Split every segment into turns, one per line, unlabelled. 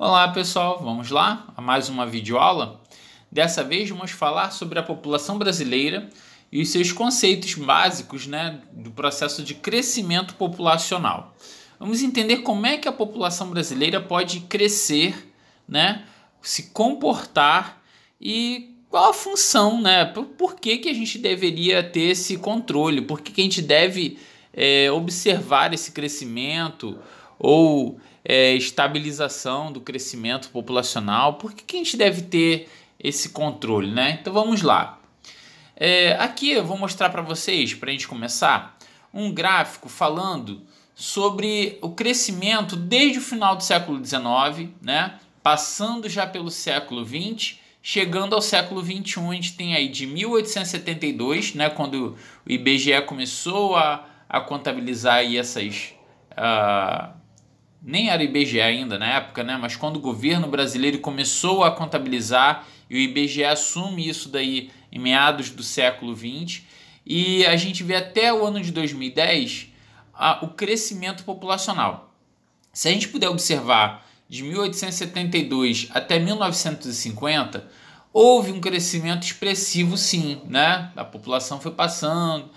Olá pessoal, vamos lá a mais uma videoaula. Dessa vez vamos falar sobre a população brasileira e os seus conceitos básicos, do processo de crescimento populacional. Vamos entender como é que a população brasileira pode crescer, se comportar e qual a função, por que a gente deveria ter esse controle, por que a gente deve observar esse crescimento ou estabilização do crescimento populacional, por que a gente deve ter esse controle, Então vamos lá. Aqui eu vou mostrar para vocês, para a gente começar, um gráfico falando sobre o crescimento desde o final do século XIX, passando já pelo século XX, chegando ao século XXI. A gente tem aí de 1872, quando o IBGE começou a contabilizar aí essas... nem era IBGE ainda na época, mas quando o governo brasileiro começou a contabilizar e o IBGE assume isso daí em meados do século XX, e a gente vê até o ano de 2010 o crescimento populacional. Se a gente puder observar de 1872 até 1950, houve um crescimento expressivo sim, A população foi passando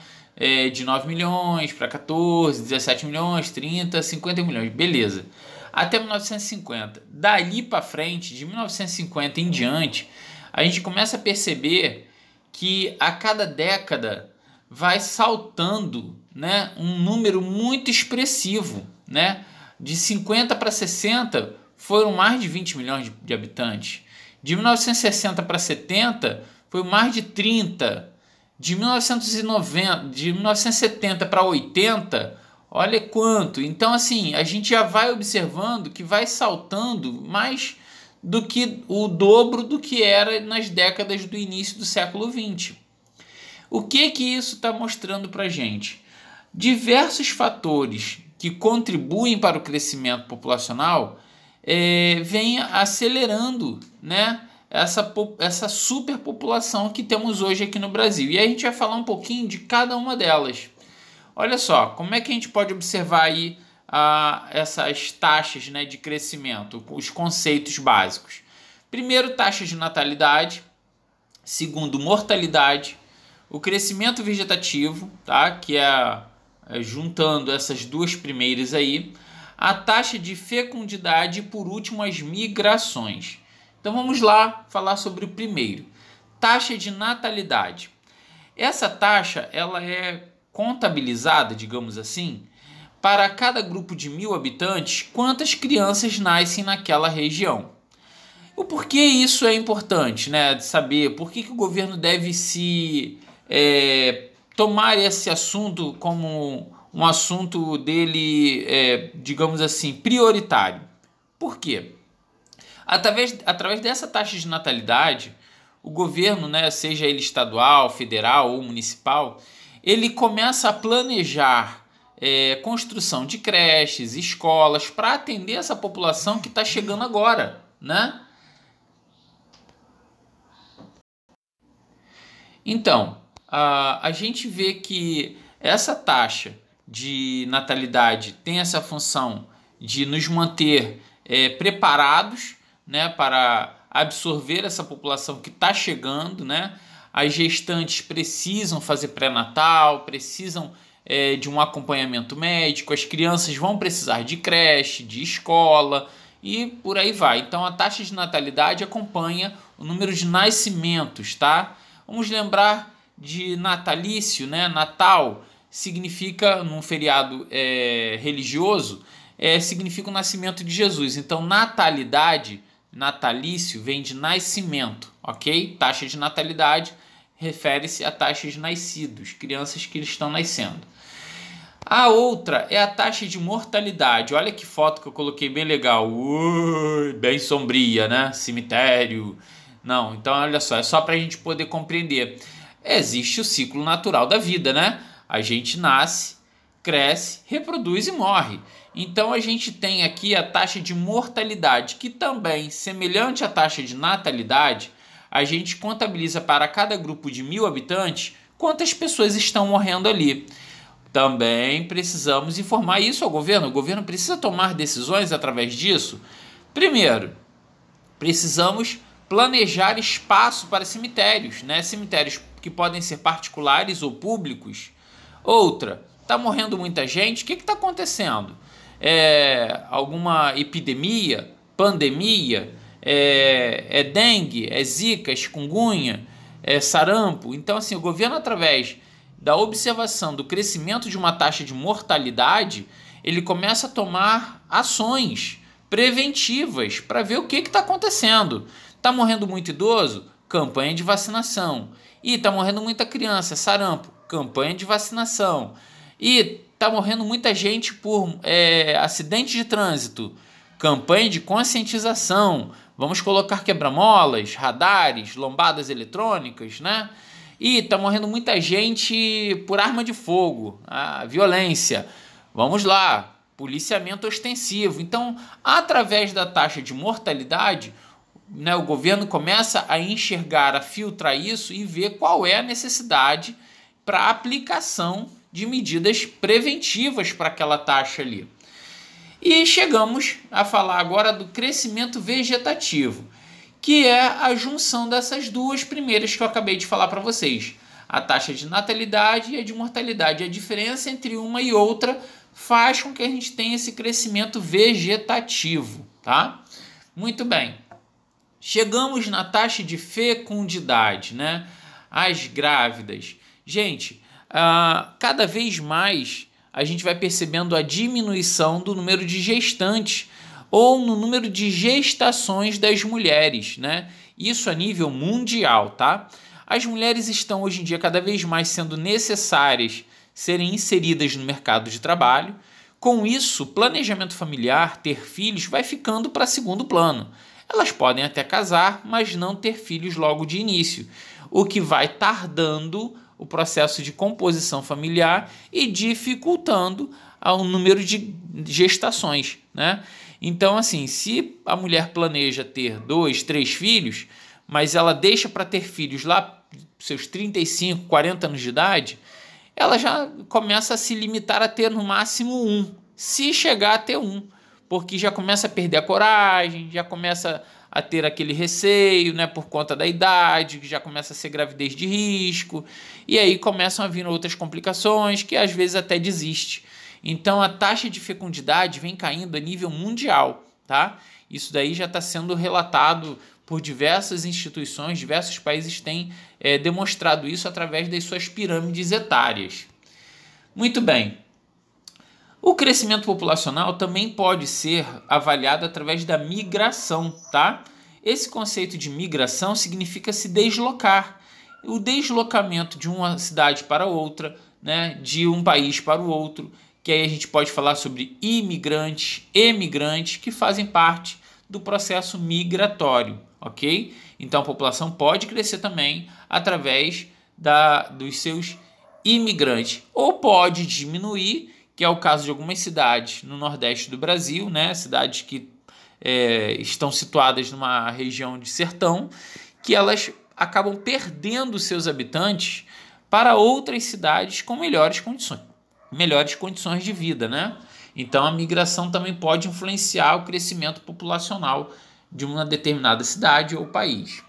de 9 milhões para 14, 17 milhões, 30, 50 milhões, beleza. Até 1950. Dali para frente, de 1950 em diante, a gente começa a perceber que a cada década vai saltando, um número muito expressivo, De 50 para 60 foram mais de 20 milhões de habitantes. De 1960 para 70 foi mais de 30. De 1970 para 80, olha quanto. Então, assim, a gente já vai observando que vai saltando mais do que o dobro do que era nas décadas do início do século XX. O que isso está mostrando para a gente? Diversos fatores que contribuem para o crescimento populacional vêm acelerando, essa superpopulação que temos hoje aqui no Brasil. E aí a gente vai falar um pouquinho de cada uma delas. Olha só, como é que a gente pode observar aí essas taxas de crescimento, os conceitos básicos. Primeiro, taxa de natalidade. Segundo, mortalidade. O crescimento vegetativo, que é juntando essas duas primeiras aí. A taxa de fecundidade e, por último, as migrações. Então vamos lá falar sobre o primeiro, taxa de natalidade. Essa taxa ela é contabilizada, digamos assim, para cada grupo de 1.000 habitantes, quantas crianças nascem naquela região. O porquê isso é importante, de saber por que o governo deve tomar esse assunto como um assunto dele, digamos assim, prioritário. Por quê? Através dessa taxa de natalidade, o governo, seja ele estadual, federal ou municipal, ele começa a planejar construção de creches, escolas, para atender essa população que está chegando agora, Então, a gente vê que essa taxa de natalidade tem essa função de nos manter preparados, para absorver essa população que está chegando, As gestantes precisam fazer pré-natal, precisam de um acompanhamento médico, as crianças vão precisar de creche, de escola e por aí vai. Então a taxa de natalidade acompanha o número de nascimentos, Vamos lembrar de natalício, Natal significa, num feriado religioso, significa o nascimento de Jesus. Então natalício vem de nascimento, ok? Taxa de natalidade refere-se a taxa de nascidos, crianças que estão nascendo. A outra é a taxa de mortalidade. Olha que foto que eu coloquei, bem legal. Bem sombria, Cemitério. Não, então olha só, é só para a gente poder compreender. Existe o ciclo natural da vida, A gente nasce, cresce, reproduz e morre. Então a gente tem aqui a taxa de mortalidade, que também, semelhante à taxa de natalidade, a gente contabiliza para cada grupo de 1.000 habitantes quantas pessoas estão morrendo ali. Também precisamos informar isso ao governo. O governo precisa tomar decisões através disso Primeiro, precisamos planejar espaço para cemitérios, né? Cemitérios que podem ser particulares ou públicos. Outra, está morrendo muita gente, o que está acontecendo? Alguma epidemia, pandemia, dengue, zika, chikungunya, sarampo. Então, assim, o governo, através da observação do crescimento de uma taxa de mortalidade, ele começa a tomar ações preventivas para ver o que está acontecendo. Está morrendo muito idoso? Campanha de vacinação. E está morrendo muita criança, sarampo, campanha de vacinação. E está morrendo muita gente por acidente de trânsito, campanha de conscientização. Vamos colocar quebra-molas, radares, lombadas eletrônicas, né? E está morrendo muita gente por arma de fogo, a violência. Vamos lá, policiamento ostensivo. Então, através da taxa de mortalidade, né, o governo começa a enxergar, a filtrar isso e ver qual é a necessidade para a aplicação de medidas preventivas para aquela taxa ali. E chegamos a falar agora do crescimento vegetativo, que é a junção dessas duas primeiras que eu acabei de falar para vocês. A taxa de natalidade e a de mortalidade. A diferença entre uma e outra faz com que a gente tenha esse crescimento vegetativo, tá? Muito bem. Chegamos na taxa de fecundidade, né? As grávidas. Gente, cada vez mais a gente vai percebendo a diminuição do número de gestantes ou no número de gestações das mulheres, né? Isso a nível mundial, tá? As mulheres estão hoje em dia cada vez mais sendo necessárias serem inseridas no mercado de trabalho. Com isso, o planejamento familiar, ter filhos, vai ficando para segundo plano. Elas podem até casar, mas não ter filhos logo de início, o que vai tardando o processo de composição familiar e dificultando o número de gestações, né? Então, assim, se a mulher planeja ter 2, 3 filhos, mas ela deixa para ter filhos lá seus 35, 40 anos de idade, ela já começa a se limitar a ter no máximo 1, se chegar a ter 1, porque já começa a perder a coragem, já começa a ter aquele receio, né, por conta da idade, que já começa a ser gravidez de risco, e aí começam a vir outras complicações que às vezes até desiste. Então a taxa de fecundidade vem caindo a nível mundial, tá? Isso daí já está sendo relatado por diversas instituições, diversos países têm demonstrado isso através das suas pirâmides etárias. Muito bem. O crescimento populacional também pode ser avaliado através da migração, tá? Esse conceito de migração significa se deslocar. O deslocamento de uma cidade para outra, né, de um país para o outro, que aí a gente pode falar sobre imigrantes, emigrantes, que fazem parte do processo migratório, ok? Então a população pode crescer também através dos seus imigrantes, ou pode diminuir, que é o caso de algumas cidades no Nordeste do Brasil, né? Cidades que estão situadas numa região de sertão, que elas acabam perdendo seus habitantes para outras cidades com melhores condições de vida, né? Então a migração também pode influenciar o crescimento populacional de uma determinada cidade ou país.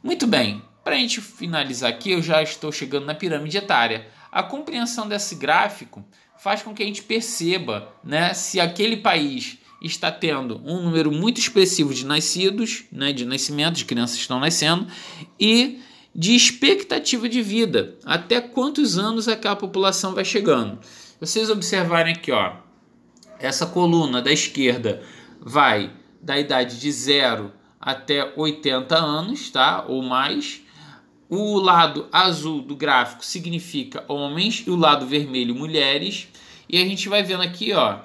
Muito bem, para a gente finalizar aqui, eu já estou chegando na pirâmide etária. A compreensão desse gráfico faz com que a gente perceba, né, se aquele país está tendo um número muito expressivo de nascidos, né, de nascimentos, de crianças que estão nascendo, e de expectativa de vida, até quantos anos aquela população vai chegando. Vocês observarem aqui, ó, essa coluna da esquerda vai da idade de 0 até 80 anos, tá? Ou mais. O lado azul do gráfico significa homens e o lado vermelho mulheres. E a gente vai vendo aqui, ó,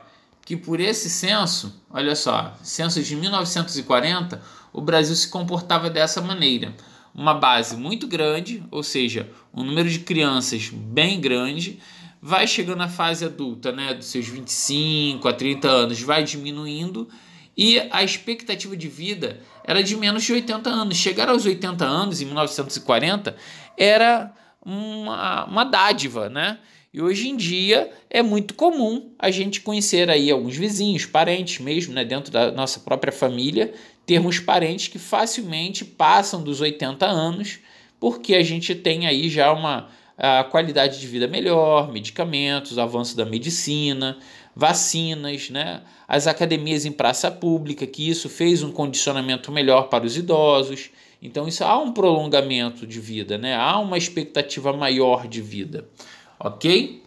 que por esse censo, olha só, censo de 1940, o Brasil se comportava dessa maneira. Uma base muito grande, ou seja, um número de crianças bem grande, vai chegando na fase adulta, né, dos seus 25 a 30 anos, vai diminuindo, e a expectativa de vida era de menos de 80 anos. Chegar aos 80 anos, em 1940, era uma dádiva, né? E hoje em dia é muito comum a gente conhecer aí alguns vizinhos, parentes mesmo, né, dentro da nossa própria família, termos parentes que facilmente passam dos 80 anos, porque a gente tem aí já uma qualidade de vida melhor, medicamentos, avanço da medicina, vacinas, né? As academias em praça pública, que isso fez um condicionamento melhor para os idosos. Então, isso há um prolongamento de vida, né? Há uma expectativa maior de vida, ok?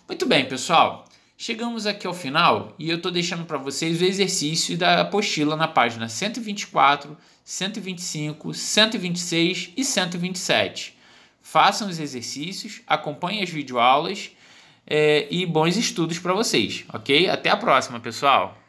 Muito bem, pessoal. Chegamos aqui ao final e eu estou deixando para vocês o exercício da apostila na página 124, 125, 126 e 127. Façam os exercícios, acompanhem as videoaulas e bons estudos para vocês, ok? Até a próxima, pessoal!